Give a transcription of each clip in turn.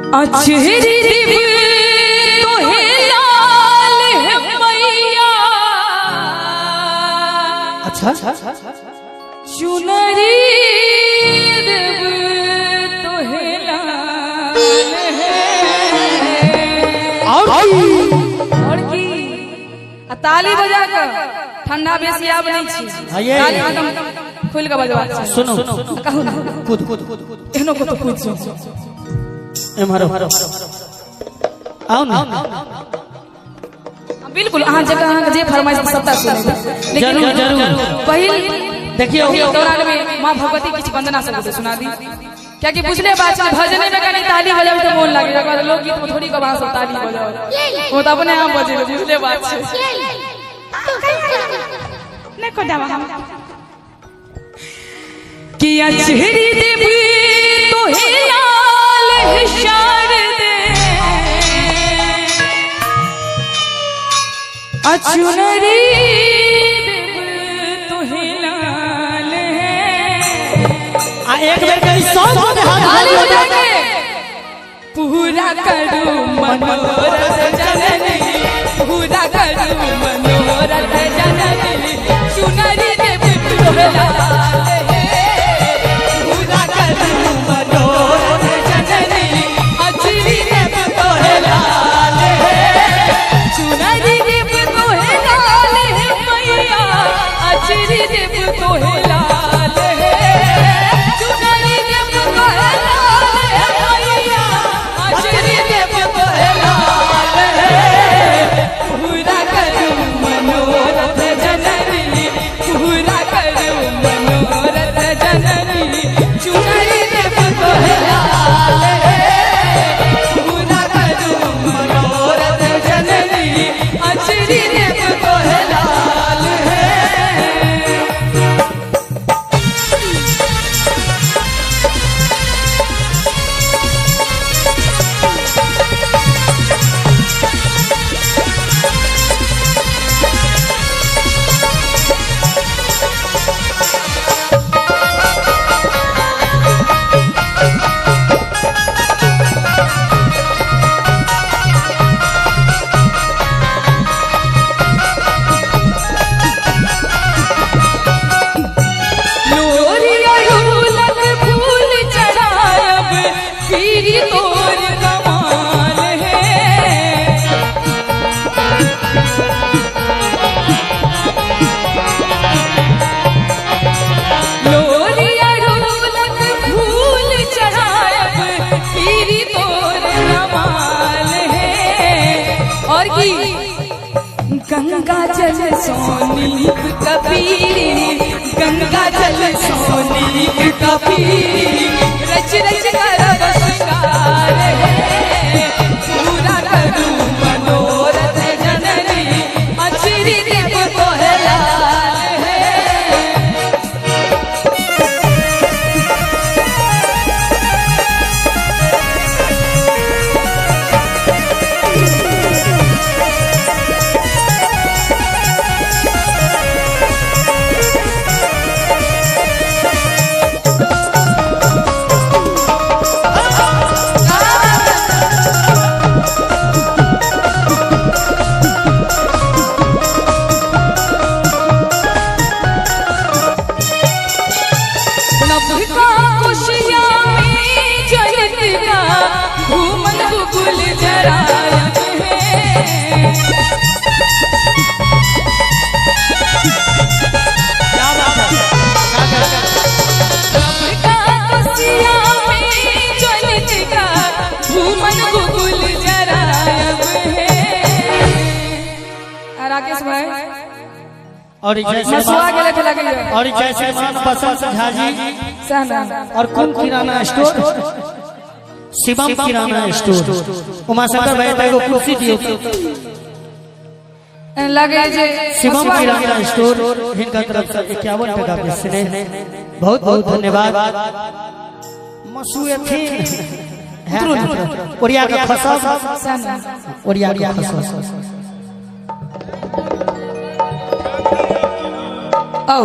अचहरी दिव तोहे लाल है मैया। अच्छा चुनरी दिव तोहे लाल है। और की ताली बजा कर ठंडा बेसी आब नहीं छी। ताली एकदम खुल के बजवा। सुनो कहू ना कूद एहनो को तो कूद सुन एम्हरो आओ ना। बिल्कुल अहाँ जगह अहाँ जे फरमाइश सबटा सुने। जरूर जरूर पहिल देखियो दौरान में मां भगवती की वंदना सब सुना दी। क्या कि पिछले बात में भजन में कहीं ताली बजावे तो मन लगे, अगर लोकगीत में थोड़ी कबार सब ताली बजावे वो तो अपने आप बजे। पिछले बात से नहीं को दावा हम कि अचहरी देव तोहे लाल है शारदे। अचुनरी देव तोहे लाल है। एक बेर कहीं सॉन्ग में हाथ ताली बजाके पूरा करू मनोरथ जननी, पूरा करू मनोरथ जननी। चुनरी देव तोहे लाल है, पूरा करू मनोरथ जननी। अचहरी देव तोहे लाल है, चुनरी देव तोहे लाल है मैया। अचहरी देव तोहे लाल है, चुनरी देव तोहे लाल है मैया। अचहरी देव तोहे लाल है, पूरा करू मनोरथ जननी, पूरा करू मनोरथ जननी। चुनरी देव तोहे लाल है, पूरा करू मनोरथ जननी। अचहरी देव तोहे लाल है। लोरिया ढोलक फूल चढ़ायब पीरी तोर कमाल है। लोरिया ढोलक फूल चढ़ायब पीरी तोर कमाल है। और की गंगा जल सोनी कपीरी, गंगा जल सोनी कपीरी। रच रच करब श्रृंगार है, पूरा करू मनोरथ जननी। अचहरी देव तोहे लाल है। नभका खुशिया में जलता घूमन बुबुल जरायब है। नभका खुशिया में जलता घूमन बुबुल जरायब है। राकेश भाई और जैसे मान बसंत झा जी और कुम किराना स्टोर, शिवम किराना स्टोर, उमाशंकर भाई को कुर्सी दियो। लगे जे शिवम किराना स्टोर इनका तरफ से 51 टका के स्नेह, बहुत बहुत धन्यवाद। मसुएथिन ओरिया का खसस, ओरिया का खसस। आओ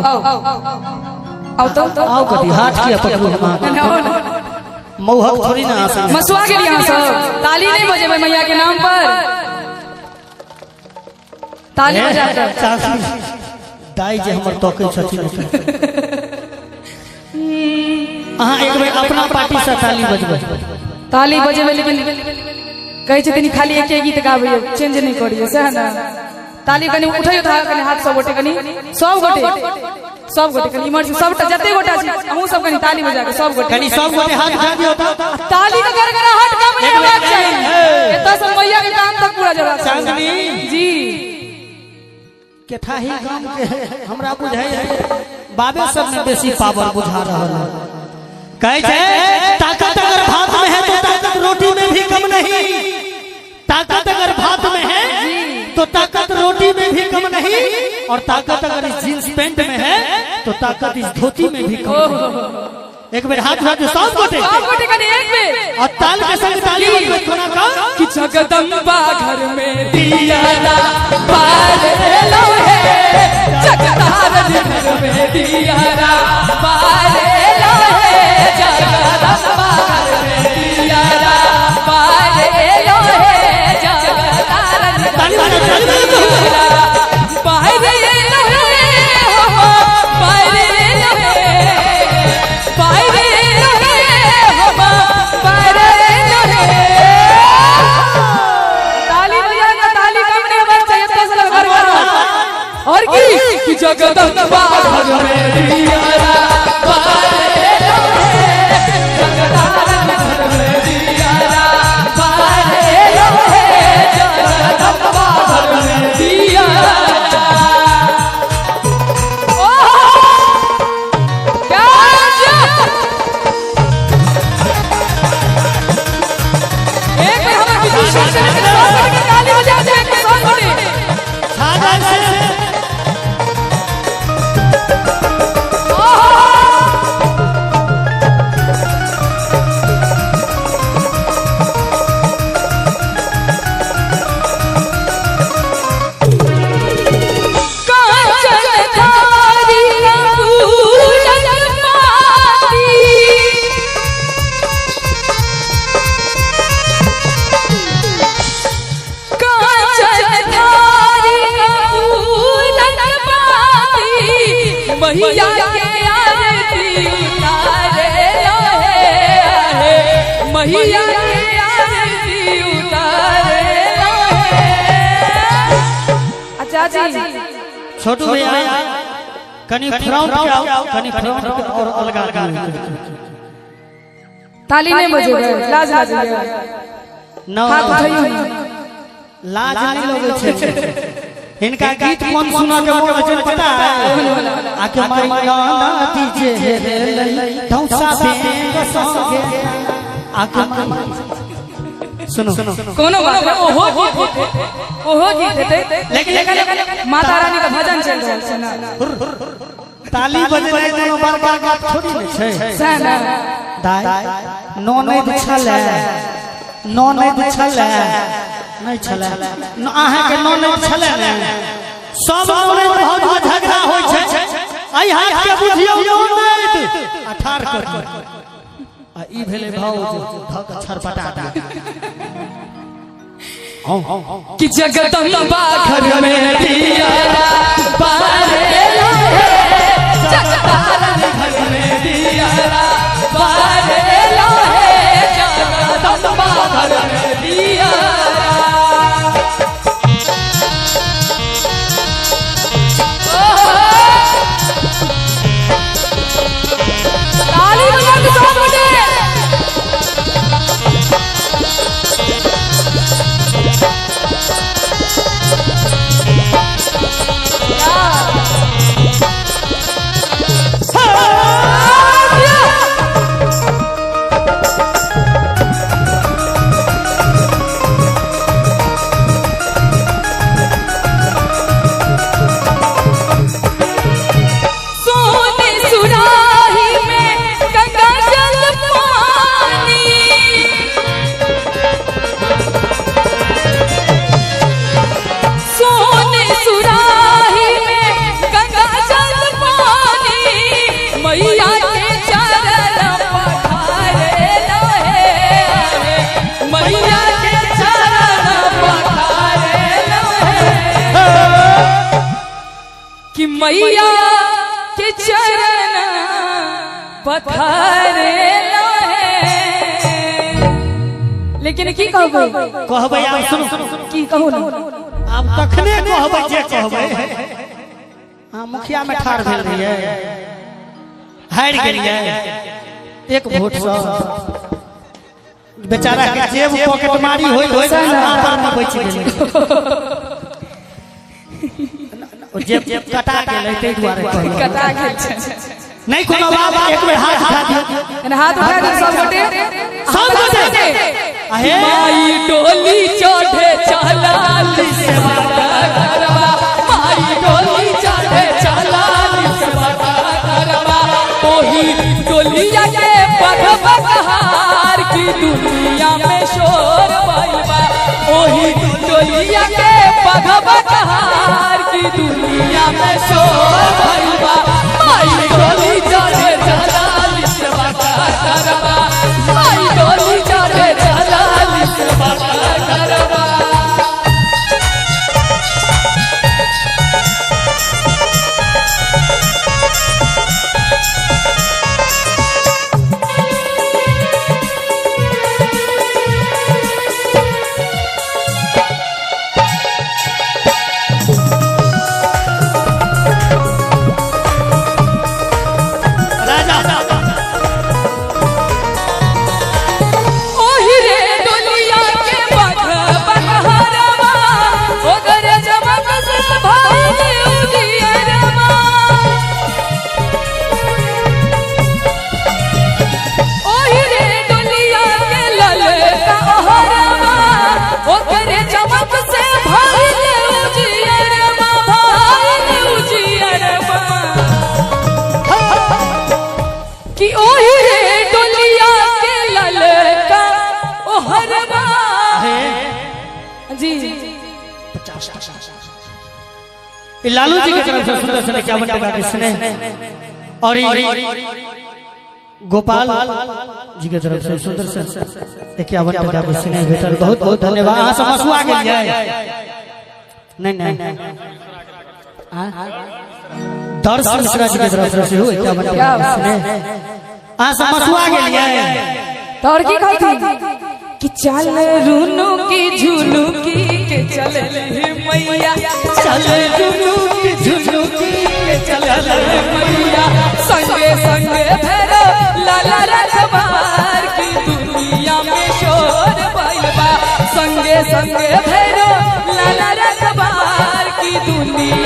तो आओ कभी हाथ किया पकड़ो हम मौहक थोड़ी ना आसन मसुआ के लिए यहाँ सब ताली नहीं बजेबे मैया के नाम पर, ताली बजा कर दाई जे हमर तोके छथिन अहाँ एक बेर अपना पार्टी से ताली बजबै, ताली बजेबे लेकिन कहै छथिन खाली एके गीत गाबियो चेंज नहीं करियो सह ना। ताली कनी उठैयो था कनी हाथ सब गोटे कनी सब गोटे कनी इमर सब जते गोटा छी हमहु सब कनी ताली बजा के सब गोटे कनी सब गोटे हाथ उठा दियो त ताली का गरगरा हाथ कम नहीं होना चाहिए, एता से मैया के काम तक पूरा जवाब चांदनी जी केठाही गाम के हमरा बुझाई बाबे सब में बेसी पावर बुझा रहल है। कहे छै ताकत अगर भात में है तो ताकत रोटी में भी कम नहीं, ताकत अगर भात में है तो ताकत रोटी में भी कम नहीं, और ताकत अगर इस जींस पैंट में है तो ताकत इस धोती में भी कम नहीं। एक बार हाथ उठा दो सब गोटे कनी एक बेर और ताल के संग ताली बजाओ कोना का कि जगदम्बा घर में दियारा बाले लो है, जगतारन घर में दियारा बाले लो है, जगदम्बा घर में दियारा बाले लो है, जगतारन ताली बजाओ बाहरे लो है हो बाहरे लो है, बाहरे लो है हो बाहरे लो है। ताली बजाना ताली कम नहीं होना चाहिए तो सब घर और की जगदम्बा घर में दियारा बाले लो है, जगतारन घर में दियारा बाले लो है, जगदम्बा घर में दियारा। क्या एक बार हमें किसी शख्स से ताली बजा दे एक सॉन्ग बने छागल से मैया के आरती उतारे लो है, मैया के आरती उतारे लो है। अच्छा जी छोटू भैया कनी फ्रंट पे आओ, कनी फ्रंट पे और अलग अलग ताली नहीं बजेबे लाज लागिए न हाथ उठाइयो लाज नहीं लगे छे। इनका गीत कौन सुना के मोर अजन पता है आके मैया ना दीजे रे धौसा बेंग संगे आके सुनो कोनो बात नहीं, ओहो गीत हेतै लेकिन माता रानी का भजन चल रहल छै ना, ताली बजनाइ कोनो बड़का बात थोड़ी नै छै सह ना। दाई ननद छले ननद छले नहीं छले अहाँ के ननद छले ने सब ननद बहुत झगड़ा होय छै, आई हाथ के बुझियौ ननद 18 कर आ ई भेले भाव धक छरपटा कि जगदम्बा घर में दियारा बाले लो है, जगतारन घर में दियारा बाले लो है, जगदम्बा घर में दियारा। ताली बजा के सब बजे मैया के चरण पखारे लेकिन की कहबै आप सुनो की कहू ना आप तखने कहबै जे कहबै हां मुखिया में ठाड़ भेल रहिए हारि गेलिए एक वोट से बेचारा के जेब पॉकेट मारी होई पर में बच गेल ओ जेब कटा गेल तै दुआरे कहलौ कटा गेल नहीं कोनो बात एक बेर हाथ उठा दियो एना हाथ उठा दियो सब गोटे आहे माई डोली चढ़े चलाली सेवा करवा माई डोली चढ़े चलाली सेवा करवा ओही डोलिया के पगवा कहार की दुनिया में शोर भइलबा ओही डोलिया के पगवा कहार की दुनिया में शोर भइलबा माई डोली चढ़े चलाली सेवा करवा माई डोली चढ़े चलाली सेवा करवा लालू जी की तरफ से सुंदर से 51 टका के स्नेह और गोपाल जी की तरफ से सुंदर से 51 टका के स्नेह भेटल बहुत बहुत धन्यवाद अहाँ से मसुआ गेलिए नहीं दर्शन मिश्रा जी की तरफ से 51 टका के स्नेह अहाँ से मसुआ गेलिए तो और की कहती कि चल रुनु की झुनु की के चले मैया चल रुनु की झुनु की के चले मैया संगे संगे भैरो लाला रखबार की दुनिया में शोर भइलबा संगे संगे भैरो लाला रखबार की दुनिया